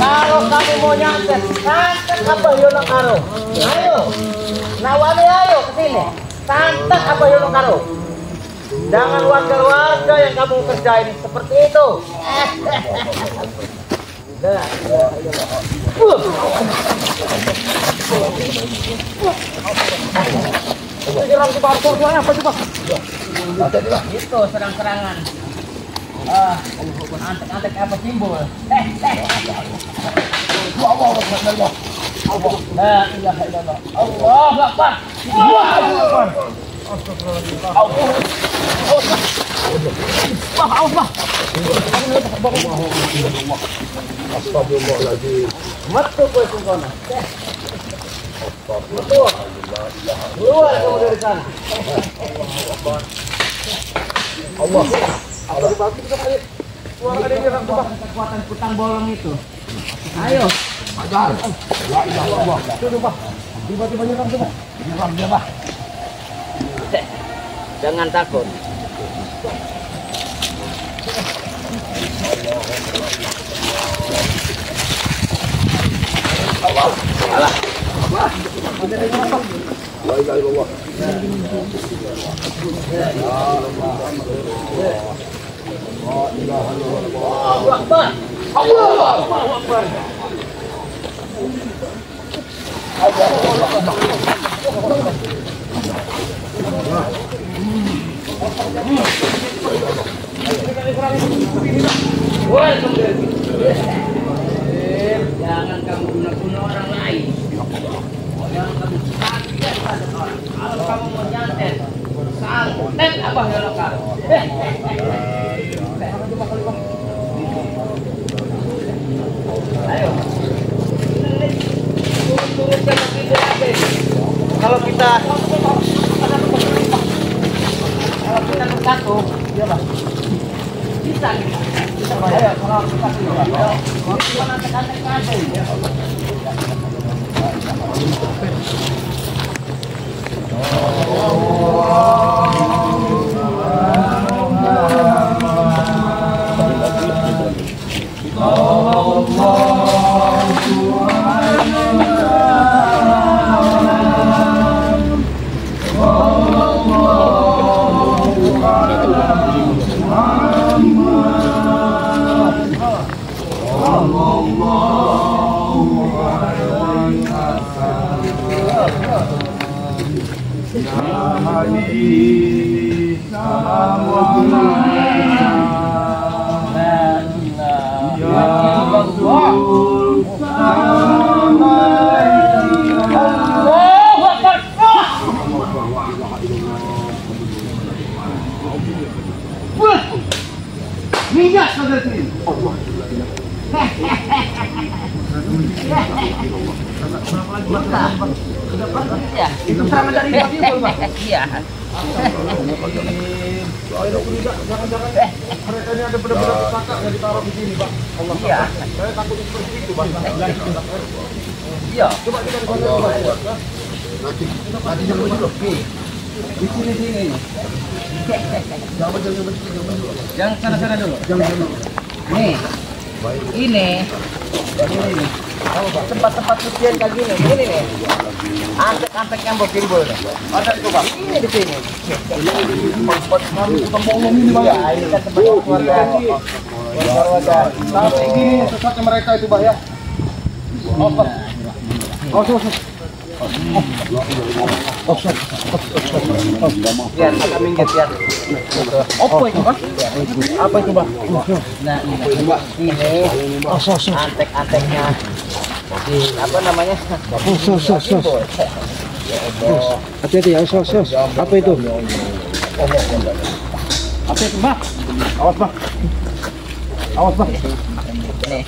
Kalau kamu mau nyantet, santet apa yono karo? Ayo, nawani ayo ke sini. Santet apa yono karo? Jangan warga-warga yang kamu kerjain seperti itu. Itu serang-serangan. Antek-antek apa simbol? La ilaha illallah. Allahu Akbar. Astagfirullahaladzim. Metu kowe sungkono. Metu. Keluar kamu dari sana. Allah. Kekuatan kutang bolong itu. Ayo. Ajar. La ilaha illallah. Tiba-tiba nyerang tuh, Pak. Nyerang dia, Pak. Jangan takut. Allah. Allah. La ilaha illallah. Allahu Akbar. Allahu Akbar. Jangan kamu guna-guna orang lain. Jangan kamu sakit pada orang. Kalau kamu mau nyantet, santet apa ya lo kak? Ayo. Turun-turunkan begitu aja. Kalau kita bersatu, ya Pak. Bisa kita. Ayo, kalau kita kalau kita nanti-nanti aja ya. Minyak saudara sini. Itu sama dari Pak. Iya. Jangan-jangan mereka ini ada benar-benar pusaka yang ditaruh di sini, Pak. Allah. Iya. Saya takut seperti itu, Pak. Iya. Coba kita di sana, Pak. Nanti jangan dulu. Di sini. Jangan sana dulu. Nih. Ini. Tempat-tempat sucian kayak gini. Ini nih. Antek-antek yang bersimbol. Ada itu, Bang. Ini di sini. Tembong ini, Bang. Ya, ini kan tempat keluarga. Tapi gini sesatnya mereka itu, Bang ya. Biar agak minggir ya. Apa itu, Bang? Apa itu, Bang? Nah, ini antek-anteknya. Apa namanya? Hati-hati ya, sos. Apa itu? Apa itu, Bang? Awas, Bang. Nih,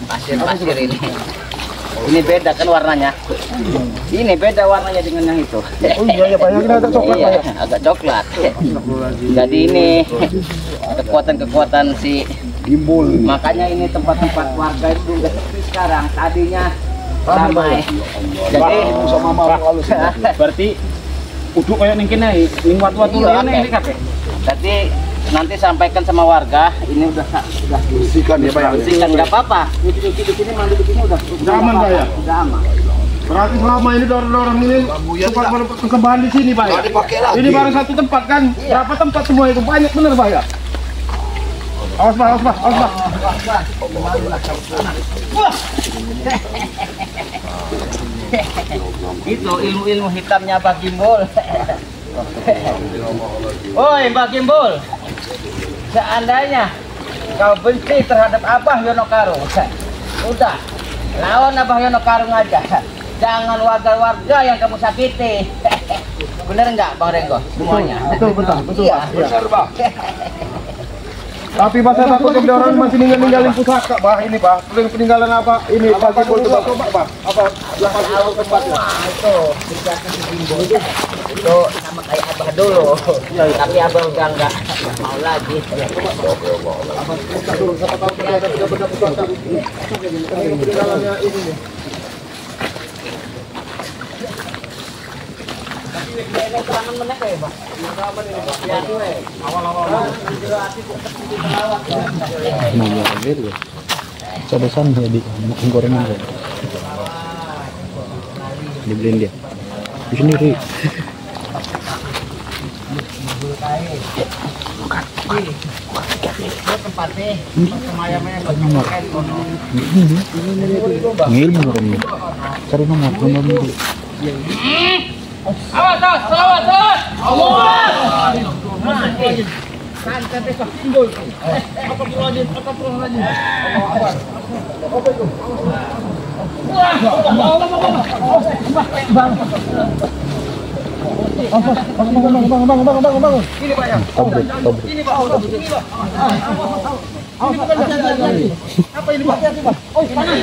pasir ini. Ini beda kan warnanya. Ini beda warnanya dengan yang itu. Oh iya, Pak. Yang ini agak coklat, Pak ya. Agak coklat. Jadi ini kekuatan si Gimbal. makanya ini tempat-tempat warga itu udah sepi sekarang. Tadinya ramai. Jadi sama mama halus. Berarti uduk kayak ning kene ning watu-watu iya, liyane iki kabeh. Jadi nanti sampaikan sama warga. Ini udah Bersihkan ya Pak ya. bersihkan, nggak apa-apa. Nyuci di sini, mandi di sini udah aman, Pak, ya? Udah aman. Berarti selama ini orang ini suka merebut persembahan di sini Pak ya? Ini baru satu tempat kan? Berapa tempat semua itu? Banyak bener Pak ya? Awas Pak, awas Pak, awas Pak. Itu ilmu-ilmu hitamnya Mbak Gimbol. Woi Mbak Gimbol, seandainya kau benci terhadap Abah Yono Karung, udah lawan Abah Yono Karung aja. Jangan warga-warga yang kamu sakiti. Bener nggak Bang Renggo? Semuanya. Betul, betul. Iya. Benar Pak. Tapi Pak, saya takut ada orang masih ninggalin pusaka Pak. Ini Pak, peninggalan apa? Ini Pak Gimbol coba Pak. Apa? Tahu semua itu dikasih si Gimbol. Itu sama kayak Abah dulu. Tapi Abah udah nggak mau lagi. Dulu siapa tahu ada benda pusaka. Peninggalannya ini nih. Ini serangan meneh ya, Pak. Coba-coba jadi makan gorengan ya. Dibeliin dia. Di sendiri. Bukan. Tempatnya semayamnya Nomor. Ngilmu gorengan. Cari nomor dulu. Awas, awas. Santai besok Gimbol. Apa perlu lagi? Bangun. Ini Pak ya. Ini Pak. Apa ini Pak? Oh, panas.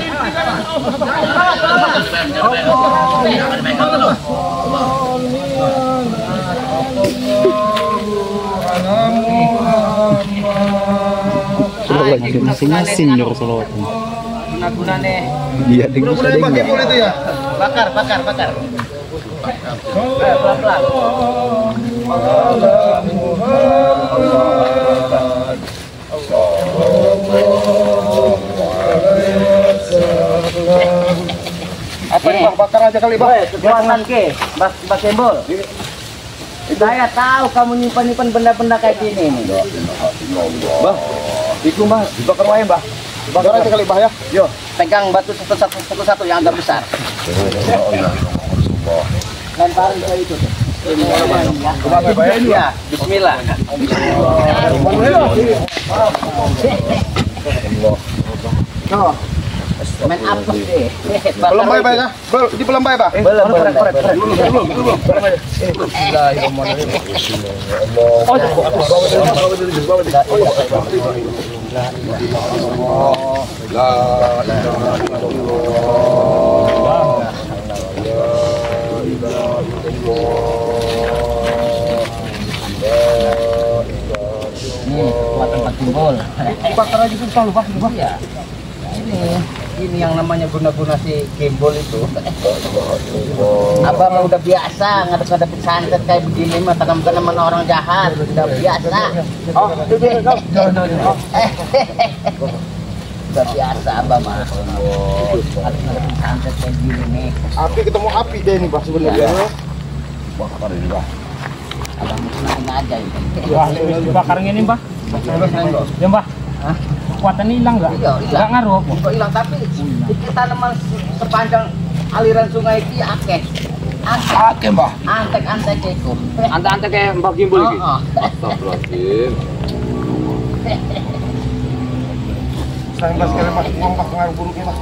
Masing-masing nyuruh salawatan. Guna-gunane. Iya, dengan Udah Pak Gimbol itu ya. Bakar. Pelan-pelan. Apa ini Pak? Bakar aja kali Pak. Kekuatan ke, Mbak Gimbol. Saya tahu kamu nyimpan benda-benda kayak gini nih. Bah, itu Mbah, dibakar wae Mbah. Bakar aja kali Mbah ya. Yo, pegang batu satu-satu yang agak besar. Lemparin ke itu tuh. Ya, bismillah. Main apa deh? Belum baik ya? Di belum baik Pak. Belum. Kekuatan Pak Gimbol. Bakar aja tuh selalu Pak. Iya. Ini yang namanya guna-guna si Gimbol itu. Abang udah biasa ngadep-ngadepin santet kayak begini mah tanam-tanaman orang jahat, udah biasa. Oh, itu Udah biasa abang mah. Ngadep-ngadepin santet kayak gini nih. api ketemu api deh ini Pak sebenarnya. Bakar ini Pak. Abang senang aja ini. Wah, dibakar ini, Mbah. Ya, Mbah. Hah? Kekuatan hilang nggak? Iya, Nggak ngaruh apa? Nggak hilang, tapi di tanaman sepanjang aliran sungai itu akeh. Akeh Mbah. Antek-antek itu. Ante-ante kayak Mbah Gimbol iki. Astagfirullahaladzim. Saya Mas sekali Mas ngomong Mas pengaruh buruknya Mas.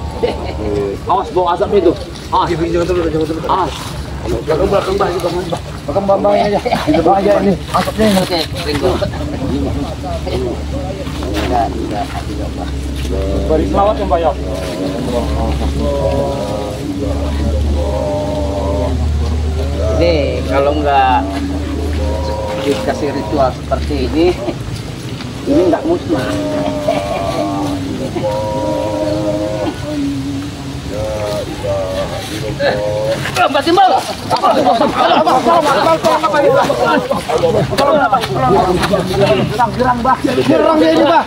Awas bawa asap itu. Ah, Jangan terlalu. ah. Belakang Mbah juga Mbah. Belakang Mbah aja. Di bawah aja ini. Asapnya oke, Ringo. Tidak, Pak. Beri selawat ya, Mbah ya. Ini kalau nggak dikasih ritual seperti ini nggak musnah. Mbak Timbul. Gerang dia ini, Pak.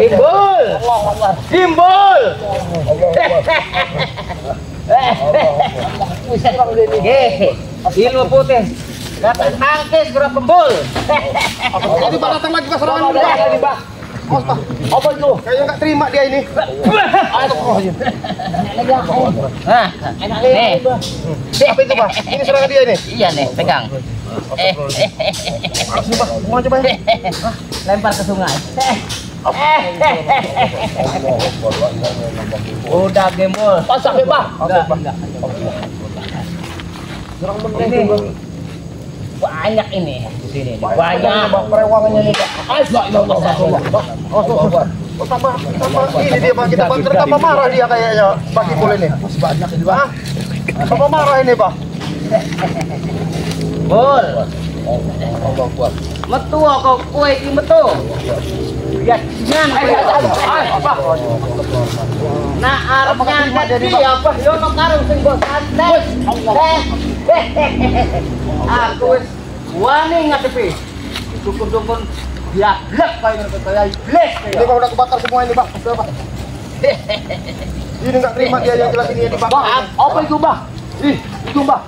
Timbul. Timbul. Ilmu putih. Datang tangkis gerak kembul. Ini Pak datang lagi Pak serangan ini, Pak. Awas, Pak. Apa itu? Kayaknya nggak terima dia ini. Nah, nih. Apa itu, Pak? Ini serangan dia ini. Iya nih, pegang. Awas nih, Pak. Mau coba ya. Lempar ke sungai. Udah gembul. Pasak ya, Pak. Enggak. Ini banyak ini di sini. Banyak perewangannya nih, Pak. Tambah ini dia, Pak. Kita tambah marah dia kayaknya Pak Kimbul ini. Banyak ini, Pak. Tambah marah ini, Pak. Bul. Metu kok kue iki metu. Ya nyan. Nah arep nyangkat iki apa yo ono karung sing mbok santet. Aku wis wani ngadepi. Dukun-dukun diaglek kaya iblis. Ini Pak udah kebakar semua ini, Pak. Sudah, Pak. Ini nggak terima dia yang jelas ini, Pak. Apa itu, Mbah? Itu, Mbak.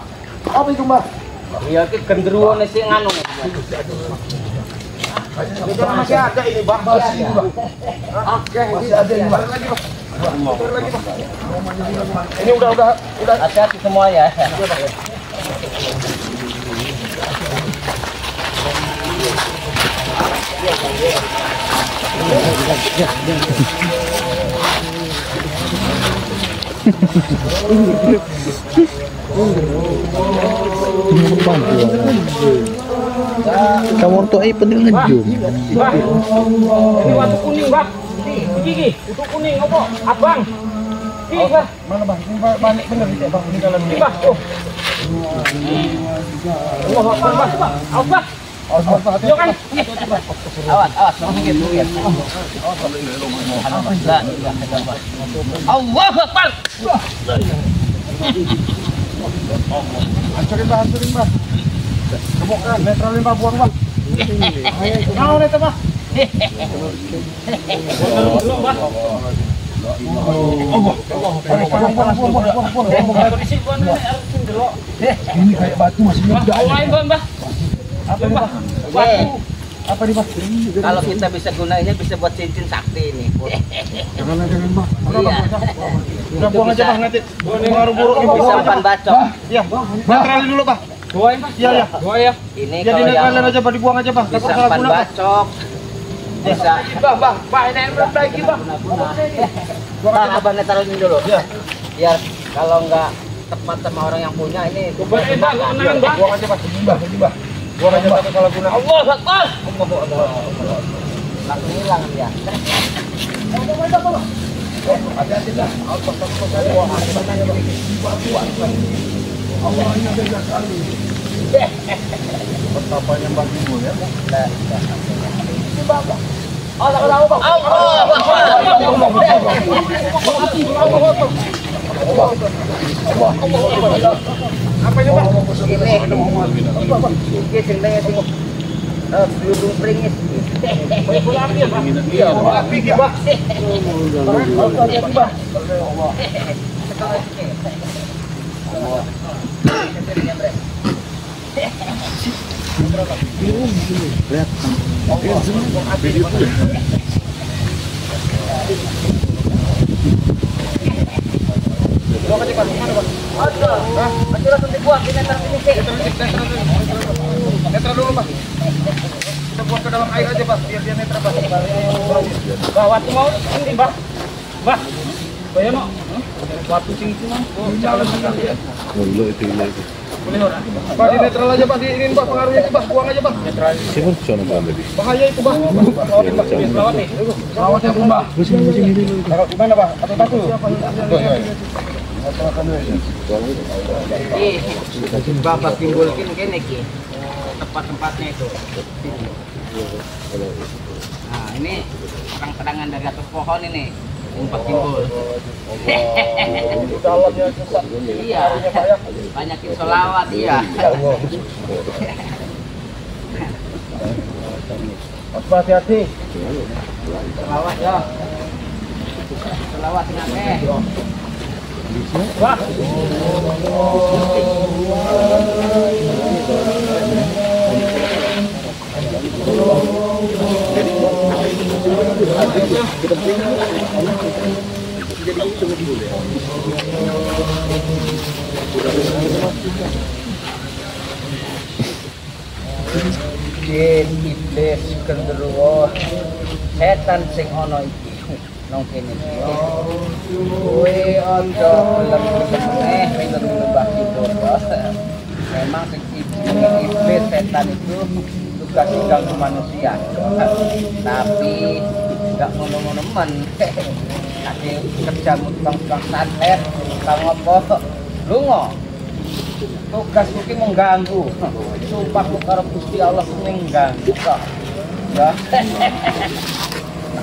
Apa itu, Mbak? Iya ki genderuwone sing anu. Itu masih ada ini, Pak. Masih ini, Pak. Masih ada ini, Pak. Lagi, Pak. Lagi, Pak. Ini udah Hati-hati semua ya. Kamu tuh ay penting ngejum. Ini waktu kuning, Bang. Gigi, itu kuning apa? Abang. Gigi, Bang. mana, Bang? Ini balik bener nih, Bang. Ini dalam Gigi, Bang. Oh. Allah Akbar, Bang. Akbar. Yo kan. Awas, mungkin. Allahu Akbar. hancurin, Bang. Kebokkan, netralin, Pak. Buang, Bang. Mau nih, Pak. Ini kayak batu masih muda. Lain, Bang. Apa nih, Pak? Apa nih, Pak? Kalau kita bisa gunainnya bisa buat cincin sakti ini. Jangan, Bang. Iya. Udah buang aja, Bang, nanti. Pengaruh buruk nih, Bisa umpan bacok. Iya, netralin dulu, Pak. Doain, Pak. Iya. Doa ya. Ini Jadi kalau yang netralin aja, Pak. Dibuang aja, Pak. bisa Takut salah umpan guna, Pak. bacok. Bisa. Bang. Pak, ini berapa lagi, Bang? Bang, abang netralin dulu. Iya. Biar kalau nggak tepat sama orang yang punya ini. Cobain, Bang. Kemenangan, Bang. Buang aja, Pak. Mbah. Buang aja, takut salah guna. Allah Akbar. Langsung hilang dia. Betapanya Mbak Kimbul ya. Allah Apa ini, Pak? Ini sebenarnya sih belum pringis. Iya, api, Pak. Netra dulu, Pak. Kita buang ke dalam air aja, Pak. Biar dia netra, Pak. Bah, waktu mau ini, Bah. Bah. Bayar no. Waktu sing itu mah. Oh, jalan sekali ya. Boleh ora? Pak, di netral aja, Pak. Diinin, Pak. Pengaruhnya itu, Pak. Buang aja, Pak. Bahaya itu, Pak. Lawatin, Pak. Selawat nih. Lawatnya, Pak. Taruh di mana, Pak? Atau batu? Bapak timbulkin kene ki. Tempat-tempatnya itu. Nah, ini pedang-pedangan dari atas pohon ini. Pak Kimbul. Dalamnya sesat. Iya. Banyakin sholawat iya. Hati-hati. Sholawat ya. Sholawat ingatnya. Wah. Jin iblis genderuwo setan sing ana iki nang kene iki kowe aja gelem-gelem film Mbah Kimbul memang sing iblis setan itu tugas ganggu manusia tapi enggak ngono-ngono men ade kerja tukang santet kamu apa lunga tugas mungkin mengganggu sumpah karo Gusti Allah mengganggu kok ya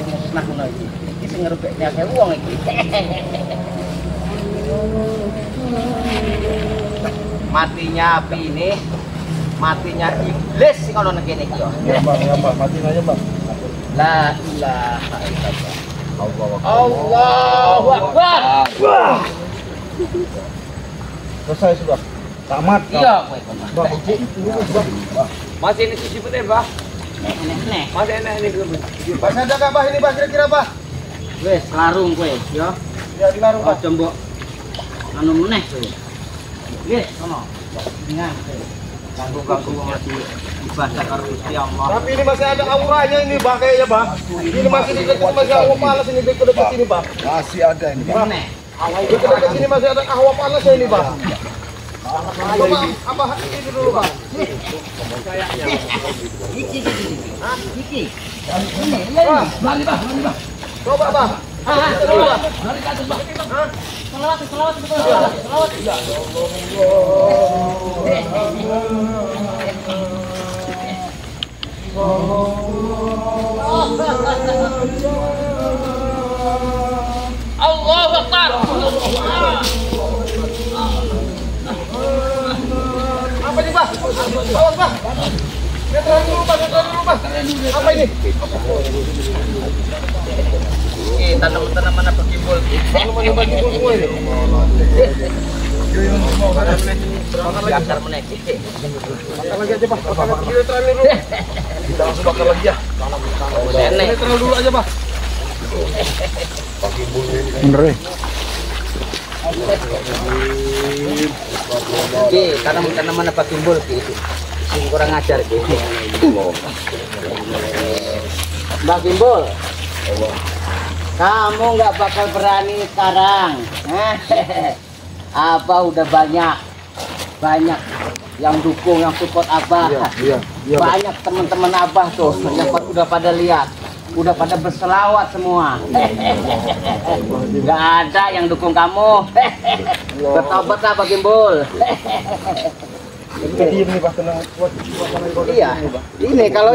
musnah ngono iki iki sing ngrepekne akeh wong iki matinya api ini matinya iblis sing ana nang kene iki yo Ya Pak, mati aja Pak. la ilaha illallah Allahu akbar wah Selesai sudah. Tamat. iya kowe kon Bang, Masih ini sisi putih, Bah. nek Masih enak ini gue. Masih ada nggak Pak ini Pak kira-kira Pak? wis larung kowe yo Ya di larung Pak. aja mbok anu meneh kowe wis sono ingat ganggu-ganggu wong lagi ibadah karo Gusti Allah Tapi ini masih ada auranya ini Pak kayaknya Pak. Ini masih di dekat masih hawa panas ini dekat sini Pak. Masih ada ini. meneh Dekat sini masih ada hawa panas ini Pak. Coba apa ini dulu Pak? iki iki ini iya mari Pak Coba Pak. mari ke atas Pak selawat selawat Allahu Akbar Apa ini Pak? Awas Pak. Netral dulu Pak, netral dulu Pak. Apa ini? tanaman apa Kimbul Tanaman bagi semua ini. bakar meneh Bakar lagi aja Pak. Bakar lagi netral dulu. Kita langsung bakar lagi ya. nenek Netral dulu aja Pak. Bener ya? Ki, tanaman apa Kimbul ki? Sing kurang ajar ki. Mbak Kimbul. Kamu nggak bakal berani sekarang. Abah udah banyak yang dukung, yang support Abah. Iya. Banyak teman-teman Abah tuh yang udah pada lihat. Udah pada berselawat semua. Nggak ada yang dukung kamu. Bertobatlah Pak Kimbul. Kita diem nih Pak, tenang. Iya. Ini kalau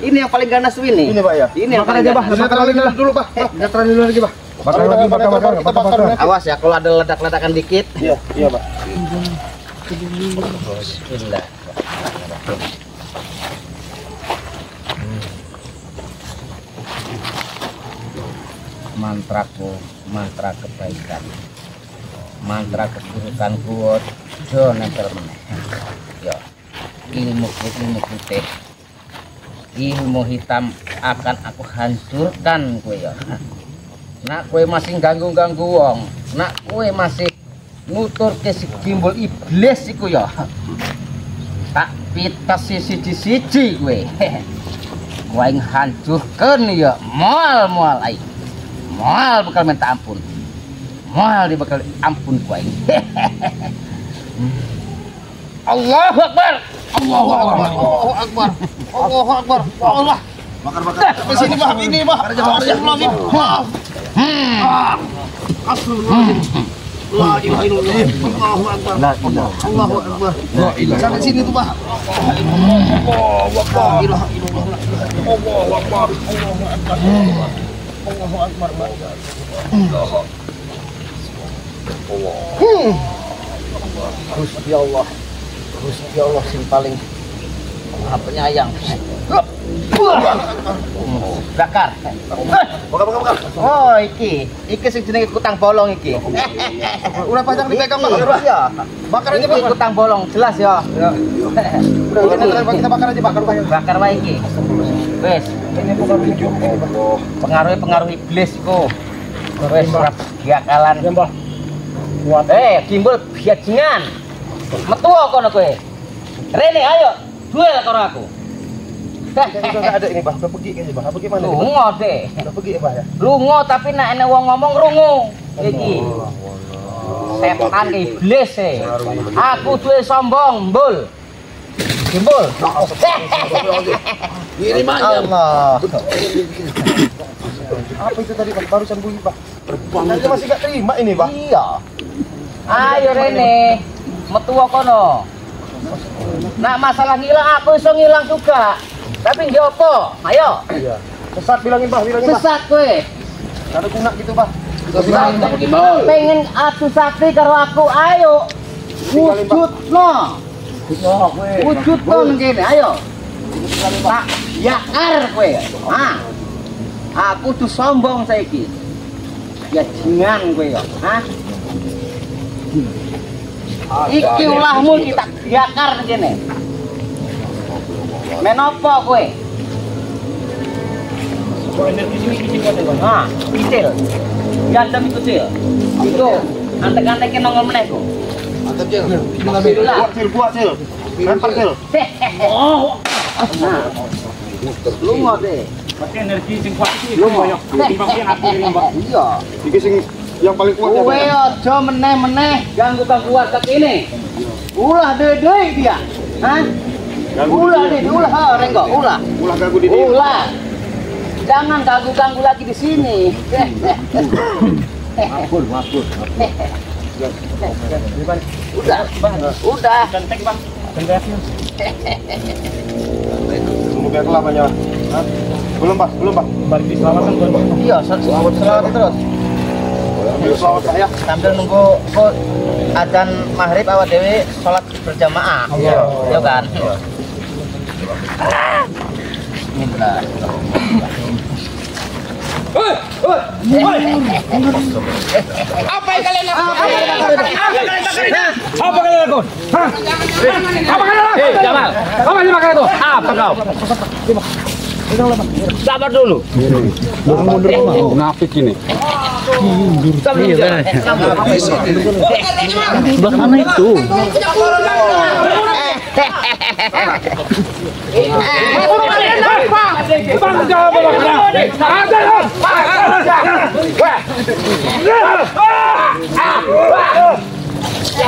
ini yang paling ganas tuh ini. Ini Pak ya. Ini yang Bakar paling aja Pak. ganas. Netral lagi dulu Pak. Netral dulu lagi Pak. Bakar lagi, bakar. Awas ya kalau ada ledak-ledakan dikit. Iya Pak. Bismillah. Mantraku, mantra kebaikan, mantra keburukanku, ojo nempel meneh. Yo, ilmu putih, ilmu hitam akan aku hancurkan kue yo. Nak kue masih ganggu wong, nak kue masih nutur ke si Kimbul iblis iku yo. Tak pitas siji-siji kue. Kue hancurkan yo, mual ai. Mual bakal minta ampun. Mual dia bakal ampun kue. Allahu Akbar. Allahu Akbar. Allahu Akbar. Allahu Akbar. Allah. Bakar. Sampai sini Pak, ini Pak. Astagfirullahaladzim. Astagfirullahaladzim. La ilaha illallah. Allahu Akbar. Allahu Akbar. Sampai sini tuh Pak. Allahu Akbar. La ilaha illallah. Allahu Akbar. Allahu Akbar. Gusti Allah sing paling penyayang. Bakar. Oh, iki sing jenenge kutang bolong iki. Udah pasang dipegang Pak. Iya. Bakar aja Pak. Iki kutang bolong jelas ya. Kita bakar aja bakar. Bakar wae iki. Wes, ini bukan video. Pengaruh iblis iku. Wes ora diakalan. Ya, Mbah. Kuat. Gimbal bajingan. Metu kono kowe. Rene ayo, duel karo aku. Ada ini Pak, udah pergi kayaknya Pak. Pergi mana? Lunga deh. Udah pergi ya Pak ya. Lunga tapi nek ana wong ngomong rungu. Iki. Setan iblis e. Aku duwe sombong, Mbul. Gimbal. Kirim aja. Allah. Apa itu tadi Pak? Barusan bunyi Pak. Nanti masih gak terima ini Pak. Iya. Ayo Rene, metu kono. Nah masalah ngilang aku iso ngilang juga. Tapi nggih apa? Ayo. Iya. Sesat bilangin Pak, bilangin Pak. Sesat kowe. Ada guna gitu Pak. Pengen adu sakti karo aku, ayo. Wujudno. Wujudno ngene, ayo. Tak yakar kowe. Ah. Aku tuh sombong saiki. Ya jingan kowe ya. Hah? Iki ulahmu kita yakar kene. Menopo kowe? Energi sini kicik kan, Bang. Nah, pitil. Gandam itu til. Itu antek-antekin nongol meneh kok. Mantap Cil. Bismillah. Kuat Cil. Lempar Cil. Oh, Nah. Lunga deh. berarti energi sing kuat iki banyak. Timbang yang aku ini, Mbak. Iya. Iki sing yang paling kuat ya. Kowe Pak. aja meneh-meneh ganggu warga kene. Ulah dewe dia. Hah? Ulah deh, ulah renggo, ulah. Ulah ganggu di dia. Ulah. Jangan ganggu lagi di sini. Mampur. Udah. Cantik, Bang. Cantik. Tunggu biar lamanya. Hah? Belum Pak. Balik diselamatkan, Bang. Iya, selamat terus. Selamat saya. Sambil nunggu adzan maghrib awak dewe sholat berjamaah. Iya. Ya kan? Bismillah. Apa yang kalian lakukan? Apa kalian lakukan? Hah? Apa kalian lakukan? Jamal, apa yang makan itu? Apa kau? Sabar dulu. Mundur mau. Nafik ini. Bagaimana itu?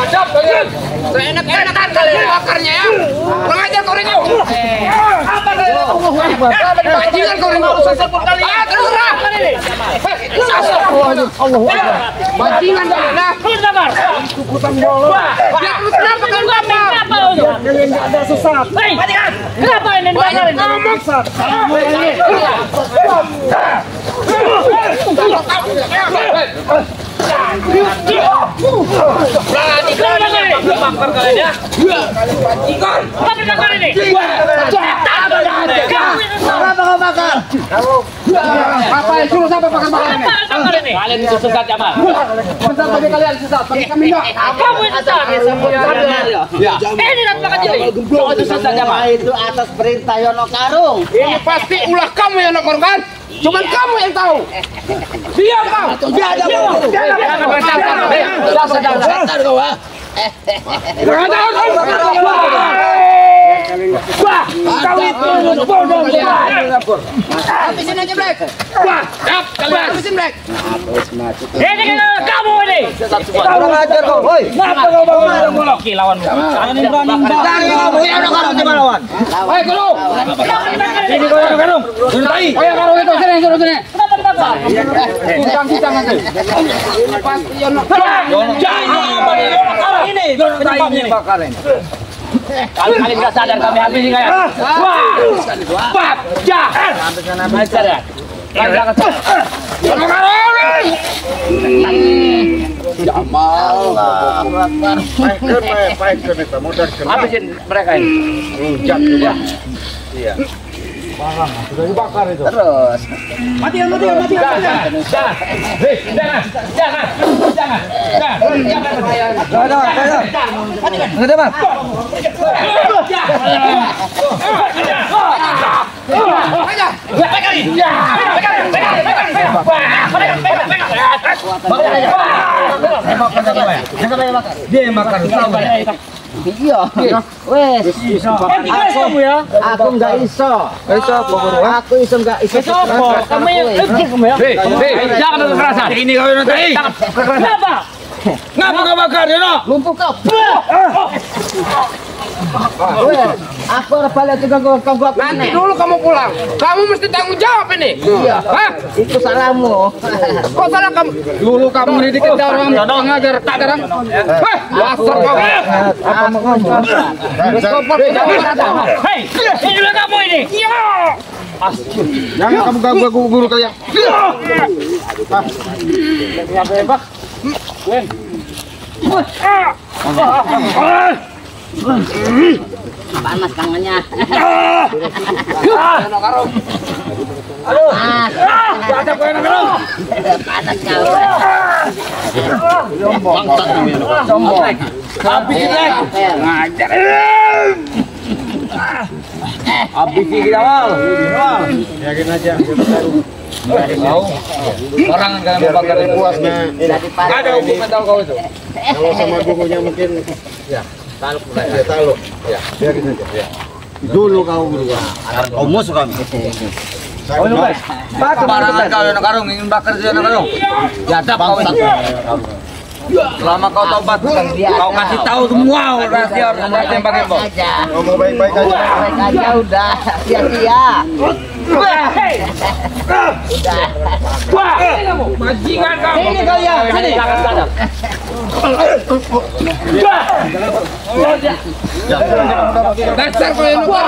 Siap kalian. Seenak-enakan kalian bakarnya ya. Kurang ajar kau ini. Apa kalian? Bajingan kau ini. Ah, terserah. Bajingan dah. Ikutan bola. Kenapa kalian bakar? Kalian enggak ada sesat. Kenapa ini dibakarin? Sesat. Berani bakar kalian ya? Bajingan. Apa bakar ini? Kenapa kau bakar? Apa yang suruh sampai bakar-bakar ini? Bakar ini. Kalian itu sesat, Jamal. Sesat bagi kalian sesat. Bagi kami enggak. Kamu itu sesat. Ini nanti makan jadi. Kau itu sesat, Jamal. Itu atas perintah Yono Karung. Ini pasti ulah kamu yang lakukan. Cuman kamu yang tahu. Diam kau. Kau itu bodoh. Habisin aja Black. Habisin Black. Ini kamu ini. Kurang ajar kau, woi. Kenapa kau bangun? Oke, lawanmu. Ini berani Kamu yang Yono Karung coba lawan. Hei, Guru. Ini kau yang karung. Ayo Guru itu sini. Kenapa dibakar? Kucang nanti. Ini pasti Yono. Jangan ini. Penyebab ini. Kali-kali nggak sadar kami habis ini kayak. Wah, jahat. Sampai sana ya. Jamal. Paikkan itu modal. Habisin mereka ini. Rujak juga. Iya. Sudah dibakar itu. Terus. Matikan. Dia makan iya. Wes. Aku enggak iso. Aku iso enggak iso. Kamu yang kamu ya. Jangan kekerasan. Ini kau nanti. Kenapa? Ngapa kau bakar ya no? Lumpuh kau. Aku harus balik juga gua. Nanti dulu kamu pulang. Kamu mesti tanggung jawab ini. Iya. Hah? Itu salahmu. Kok salah kamu? Dulu kamu dididik orang ngajar tak darang. Hah? Dasar kau. Apa mau kamu? Hei, ini juga kamu ini. Iya. Jangan kamu ganggu guru kalian. Panas tangannya. Aduh. Ada kau yang ngerum. Panas kau. Sombong. Habisin lek. Ngajar. Habisin kita mal. Yakin aja. Orang kan mau bakar Puasnya ada hukum tahu kau itu. kalau sama gurunya mungkin ya taluk ya taluk ya biarin aja ya. Dulu kau guru Kau musuh kami. Barangan kau yang karung ingin bakar dia karung. Jadap kau itu. Selama kau tobat, kau kasih tahu semua rahasia orang yang pakai bom. ngomong baik-baik aja. Baik aja udah. Sia-sia. Udah. Wah, bajingan kamu. Ini kalian, sini. Dasar kau yang lupa.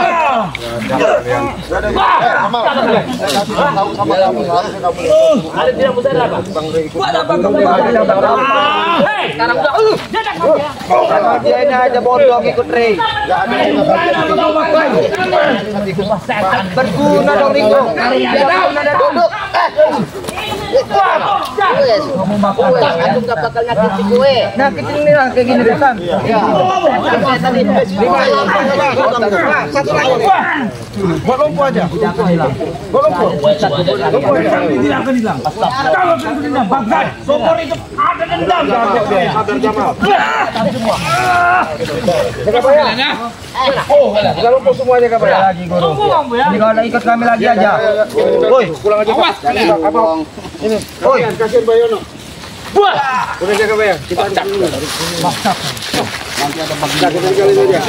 Ada tidak bisa apa? Buat apa kamu? Hei, sekarang udah. Dia ini aja bodoh ikut Ray. Berguna dong Ringo. Berguna duduk. Wes, aku gak bakal nyakitin gue. Nyakitin ini lah kayak gini kan. Ya. Satu lagi. Buat lumpuh aja. Buat lumpuh. Tidak akan hilang. Kalau kamu dendam, bagai sopor itu ada dendam. Sadar Jamal. Kita lumpuh semuanya kamu ya. Lagi guru. Ini kalau ada ikut kami lagi aja. Woi, pulang aja. Awas. Ini. Woi, kasihan Bayono. Buah. Udah jaga Bayang. Kita angkat dulu. Nanti ada bagi. Kita kali aja.